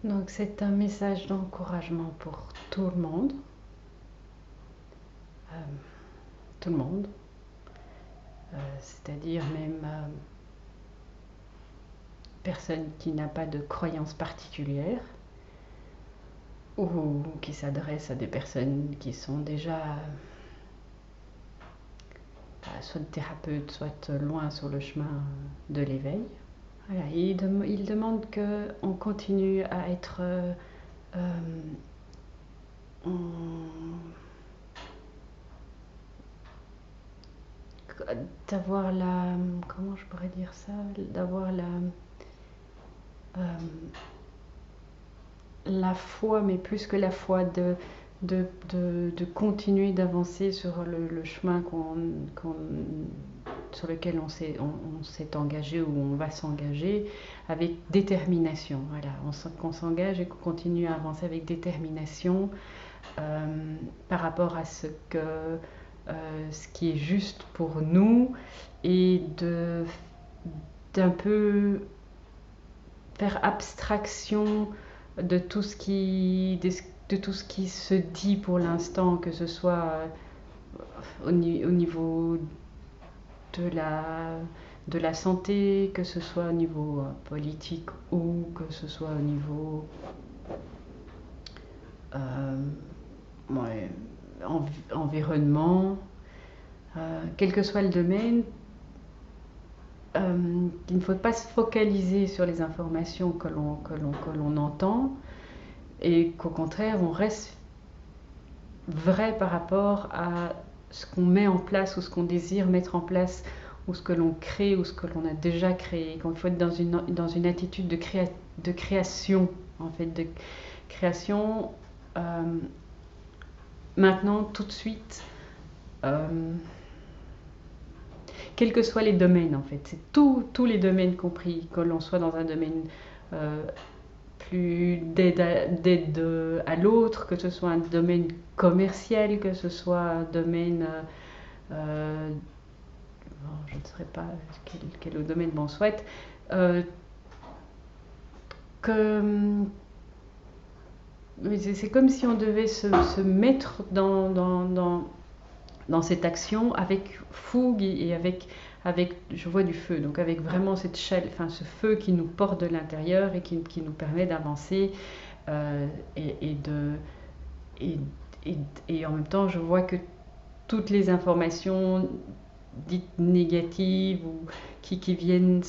Donc c'est un message d'encouragement pour tout le monde. Euh, Tout le monde. C'est-à-dire même personne qui n'a pas de croyance particulière ou qui s'adresse à des personnes qui sont déjà soit thérapeutes, soit loin sur le chemin de l'éveil. Voilà, il demande qu'on continue à être d'avoir la, comment je pourrais dire ça, d'avoir euh, la foi, mais plus que la foi, de continuer d'avancer sur le chemin sur lequel on s'est engagé ou on va s'engager avec détermination. Voilà, qu'on s'engage et qu'on continue à avancer avec détermination par rapport à ce qui est juste pour nous et d'un peu faire abstraction de tout ce qui se dit pour l'instant, que ce soit au niveau de la santé, que ce soit au niveau politique ou que ce soit au niveau ouais, environnement, quel que soit le domaine. Il ne faut pas se focaliser sur les informations que l'on entend et qu'au contraire on reste vrai par rapport à ce qu'on met en place ou ce qu'on désire mettre en place ou ce que l'on crée ou ce que l'on a déjà créé. Qu'il faut être dans une attitude de création, en fait, de création maintenant, tout de suite, quels que soient les domaines, en fait. C'est tous les domaines compris, que l'on soit dans un domaine plus d'aide à l'autre, que ce soit un domaine commercial, que ce soit un domaine... je ne sais pas quel domaine on souhaite. C'est comme si on devait se mettre dans cette action avec fougue et avec je vois du feu, donc avec vraiment cette ce feu qui nous porte de l'intérieur et qui nous permet d'avancer et en même temps je vois que toutes les informations dites négatives ou qui viennent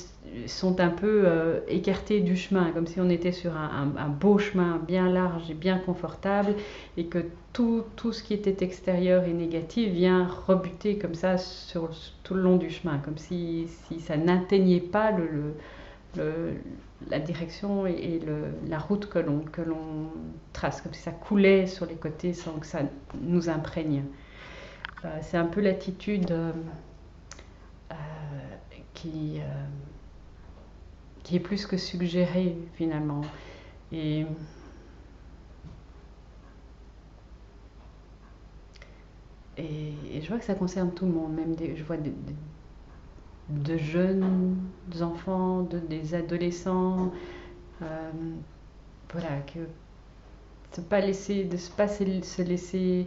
sont un peu écartées du chemin, comme si on était sur un beau chemin bien large et bien confortable et que tout ce qui était extérieur et négatif vient rebuter comme ça sur tout le long du chemin, comme si ça n'atteignait pas la direction et la route que l'on trace, comme si ça coulait sur les côtés sans que ça nous imprègne. C'est un peu l'attitude qui est plus que suggérée finalement. Et je vois que ça concerne tout le monde, même je vois de jeunes enfants, des adolescents, voilà, que de ne pas se laisser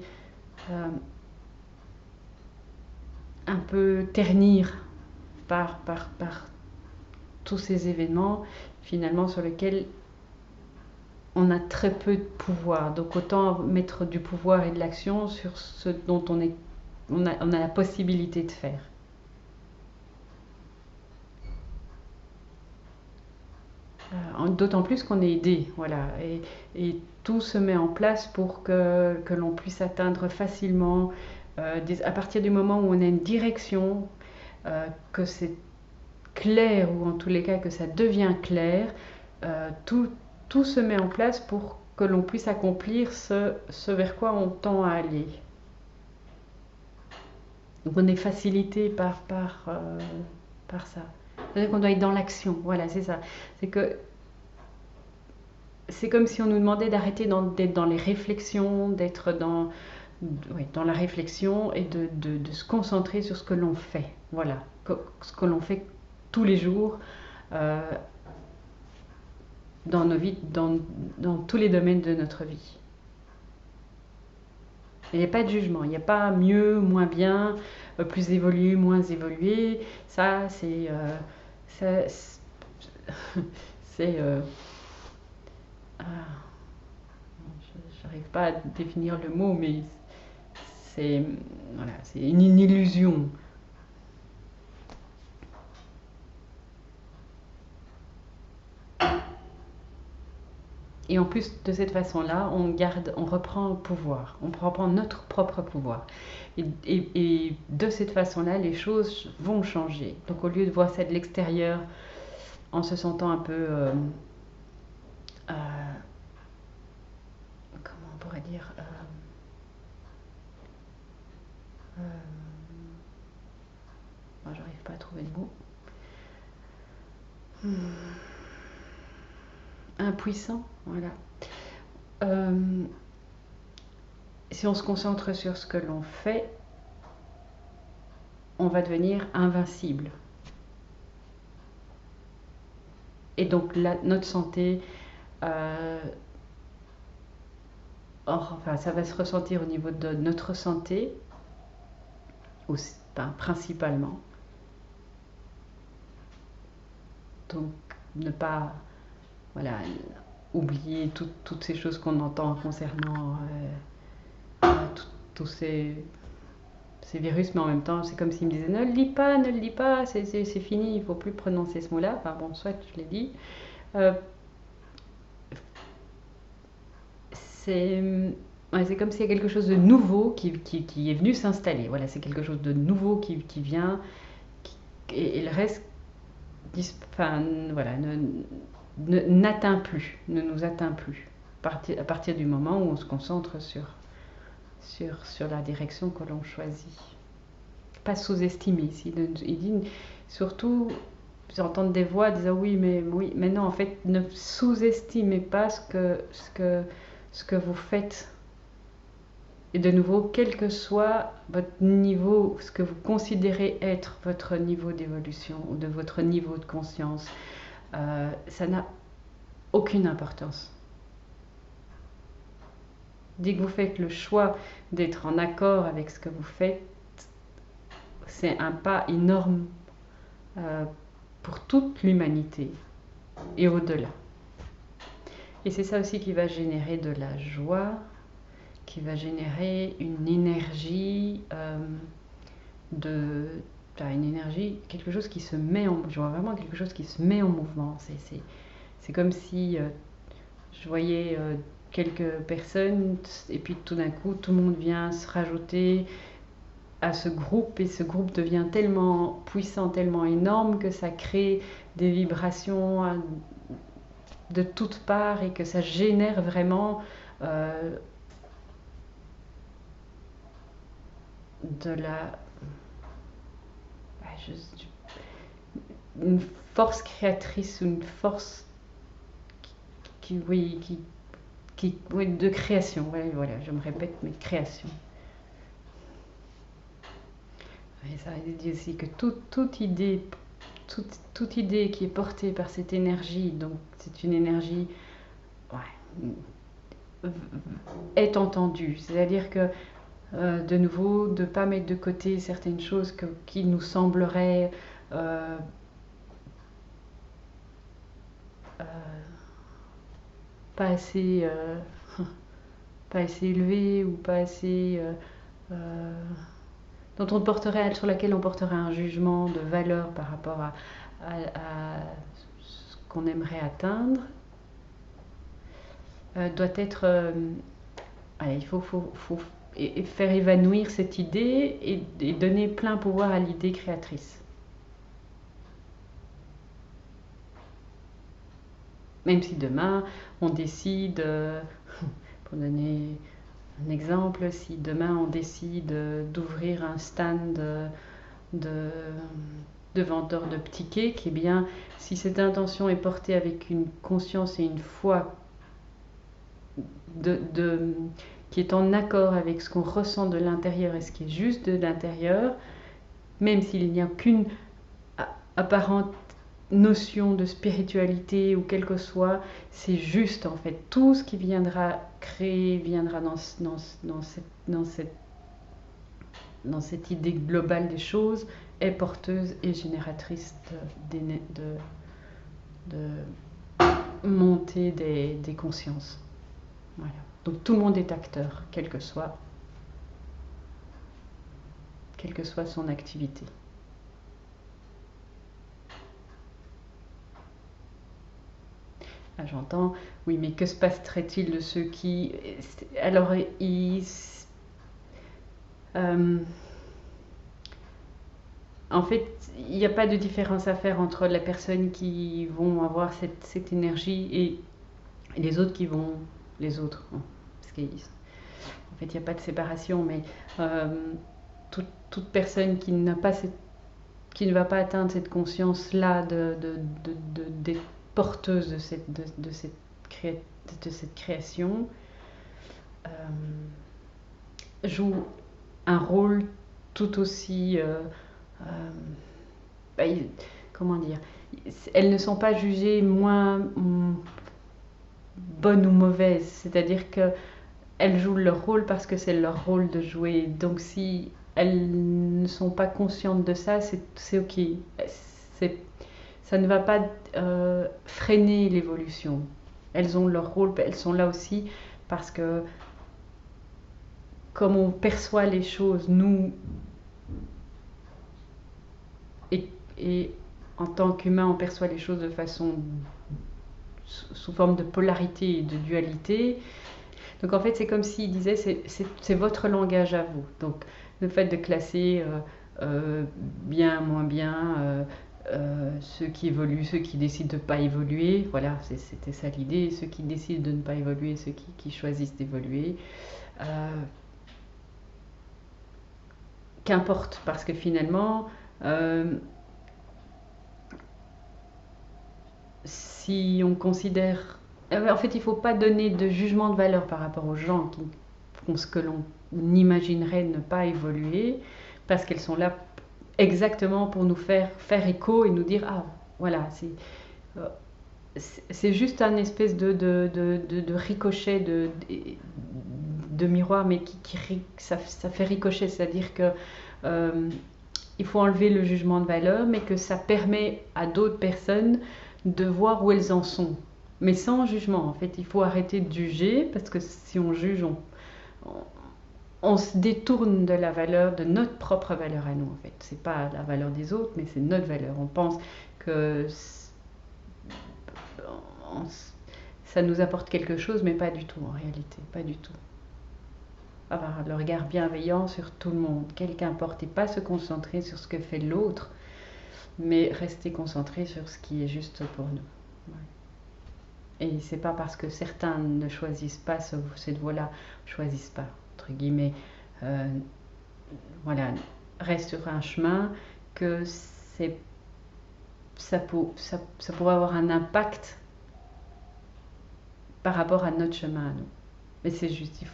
un peu ternir par tous ces événements finalement sur lesquels on a très peu de pouvoir. Donc autant mettre du pouvoir et de l'action sur ce dont on a la possibilité de faire. D'autant plus qu'on est aidé, voilà, et tout se met en place pour que l'on puisse atteindre facilement, à partir du moment où on a une direction, que c'est clair, ou en tous les cas que ça devient clair, tout se met en place pour que l'on puisse accomplir ce vers quoi on tend à aller. Donc on est facilité par ça. C'est-à-dire qu'on doit être dans l'action, voilà, c'est ça. C'est comme si on nous demandait d'arrêter d'être dans les réflexions, d'être dans la réflexion et de se concentrer sur ce que l'on fait. Voilà, ce que l'on fait tous les jours. dans nos vies, dans tous les domaines de notre vie. Il n'y a pas de jugement, il n'y a pas mieux, moins bien, plus évolué, moins évolué. Ça, c'est... c'est... j'arrive pas à définir le mot, mais c'est voilà, c'est une illusion. Et en plus, de cette façon-là, on reprend le pouvoir, on reprend notre propre pouvoir. Et de cette façon-là, les choses vont changer. Donc au lieu de voir ça de l'extérieur, en se sentant un peu, comment on pourrait dire, j'arrive pas à trouver le mot. Impuissant, voilà. Si on se concentre sur ce que l'on fait, on va devenir invincible. Et donc notre santé, enfin, ça va se ressentir au niveau de notre santé, aussi, principalement. Donc ne pas oublier toutes ces choses qu'on entend concernant tous ces virus, mais en même temps c'est comme s'il me disait ne le lis pas, c'est fini, il ne faut plus prononcer ce mot-là. Enfin bon, soit je l'ai dit. C'est comme s'il y a quelque chose de nouveau qui est venu s'installer. Voilà, c'est quelque chose de nouveau qui vient, et le reste n'atteint plus, ne nous atteint plus. À partir du moment où on se concentre sur la direction que l'on choisit. Pas sous-estimer. Il dit surtout, j'entends des voix disant oui, mais non, en fait, ne sous-estimez pas ce que vous faites. Et de nouveau, quel que soit votre niveau, ce que vous considérez être votre niveau d'évolution ou de votre niveau de conscience, ça n'a aucune importance. Dès que vous faites le choix d'être en accord avec ce que vous faites, c'est un pas énorme pour toute l'humanité et au-delà. Et c'est ça aussi qui va générer de la joie, qui va générer une énergie une énergie, quelque chose qui se met en, je vois vraiment quelque chose qui se met en mouvement. C'est comme si je voyais quelques personnes et puis tout d'un coup tout le monde vient se rajouter à ce groupe, et ce groupe devient tellement puissant, tellement énorme que ça crée des vibrations de toutes parts, et que ça génère vraiment une force créatrice, une force de création. Voilà, je me répète, mais création. Et ça dit aussi que toute idée qui est portée par cette énergie, donc c'est une énergie, est entendue. C'est-à-dire que de nouveau, de ne pas mettre de côté certaines choses qui nous sembleraient pas assez élevées, ou pas assez sur laquelle on porterait un jugement de valeur par rapport à ce qu'on aimerait atteindre, doit être il faut faire évanouir cette idée et donner plein pouvoir à l'idée créatrice. Même si demain on décide, pour donner un exemple, si demain on décide d'ouvrir un stand de vendeurs de petits cakes, eh bien, si cette intention est portée avec une conscience et une foi qui est en accord avec ce qu'on ressent de l'intérieur et ce qui est juste de l'intérieur, même s'il n'y a qu'une apparente notion de spiritualité ou quel que soit, c'est juste en fait. Tout ce qui viendra créer, viendra dans cette idée globale des choses, est porteuse et génératrice de montée des consciences. Voilà. Donc tout le monde est acteur, quelle que soit son activité. Ah, j'entends, oui, mais que se passerait-il de ceux qui... Alors, en fait, il n'y a pas de différence à faire entre les personnes qui vont avoir cette énergie et les autres qui vont... Les autres, hein, parce qu'en fait, il n'y a pas de séparation, mais toute personne qui ne va pas atteindre cette conscience-là d'être porteuse de cette création, joue un rôle tout aussi... comment dire, elles ne sont pas jugées moins bonnes ou mauvaises, c'est-à-dire qu'elles jouent leur rôle parce que c'est leur rôle de jouer. Donc si elles ne sont pas conscientes de ça, c'est ok. Ça ne va pas freiner l'évolution. Elles ont leur rôle, elles sont là aussi parce que comme on perçoit les choses, nous, et en tant qu'humain, on perçoit les choses de façon sous forme de polarité et de dualité. Donc en fait, c'est comme s'il disait, c'est votre langage à vous. Donc le fait de classer bien, moins bien, ceux qui évoluent, ceux qui décident de ne pas évoluer, voilà, c'était ça l'idée, ceux qui décident de ne pas évoluer, ceux qui choisissent d'évoluer. Qu'importe, parce que finalement, si on considère... En fait, il ne faut pas donner de jugement de valeur par rapport aux gens qui font ce que l'on imaginerait ne pas évoluer, parce qu'elles sont là exactement pour nous faire écho et nous dire, ah, voilà, c'est juste un espèce de ricochet de miroir, mais ça fait ricochet, c'est-à-dire que il faut enlever le jugement de valeur, mais que ça permet à d'autres personnes de voir où elles en sont, mais sans jugement. En fait, il faut arrêter de juger, parce que si on juge, on se détourne de la valeur, de notre propre valeur à nous. En fait, c'est pas la valeur des autres, mais c'est notre valeur. On pense que ça nous apporte quelque chose, mais pas du tout en réalité, pas du tout. Avoir le regard bienveillant sur tout le monde, qu'importe, et pas se concentrer sur ce que fait l'autre, mais rester concentré sur ce qui est juste pour nous. Ouais. Et c'est pas parce que certains ne choisissent pas cette voie-là, choisissent pas, entre guillemets, voilà, restent sur un chemin, que ça pourrait avoir un impact par rapport à notre chemin à nous. Mais c'est juste,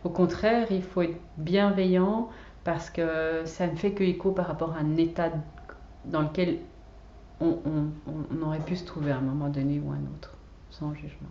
au contraire, il faut être bienveillant, parce que ça ne fait que écho par rapport à un état dans lequel on aurait pu se trouver à un moment donné ou un autre, sans jugement.